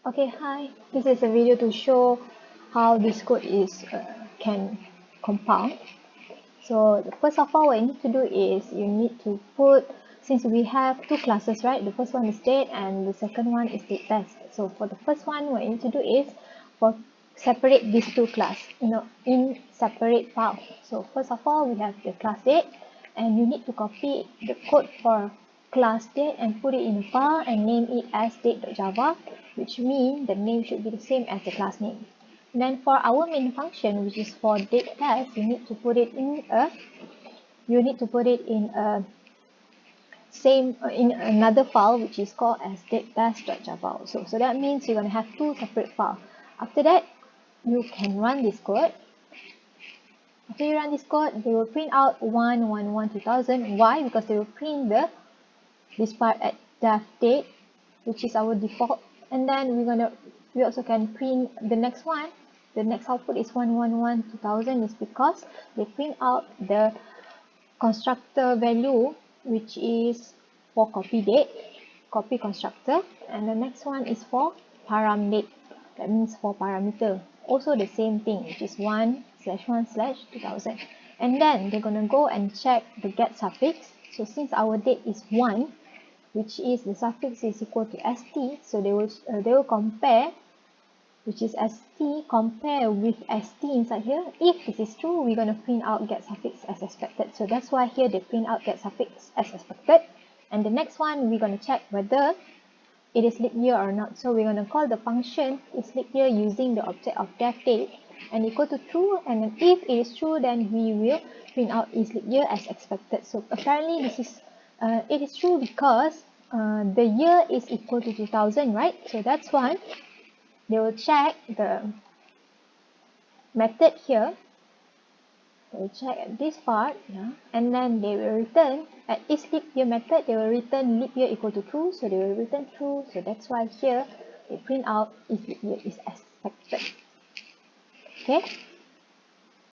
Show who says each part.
Speaker 1: Okay, hi. This is a video to show how this code can compound. So first of all, what you need to do is you need to put, since we have two classes, right? The first one is date and the second one is date test. So for the first one, what you need to do is separate these two class, in separate file. So first of all, we have the class date, and you need to copy the code for class date and put it in a file and name it as date.java, which means the name should be the same as the class name. And then for our main function, which is for date test, you need to put it in in another file, which is called as datetest.java also. So that means you're going to have two separate files. After that, you can run this code. After you run this code, they will print out 1112000. Why? Because they will print this part at def date, which is our default, and then we also can print the next one. The next output is 1112000 is because they print out the constructor value, which is for copy date, copy constructor, and the next one is for param date, that means for parameter, also the same thing, which is 1/1/2000. And then they're gonna go and check the get suffix. So since our date is 1, which is the suffix is equal to st, so they will compare, which is st, compare with st inside here. If this is true, we're going to print out get suffix as expected. So that's why here they print out get suffix as expected. And the next one, we're going to check whether it is leap year or not. So we're going to call the function is leap year using the object of def date and equal to true. And then if it is true, then we will print out is leap year as expected. So apparently this is it is true because the year is equal to 2000, right? So that's why they will check the method here. They will check at this part, and then they will return at is leap year method. They will return leap year equal to true, so they will return true. So that's why here they print out is leap year is expected. Okay.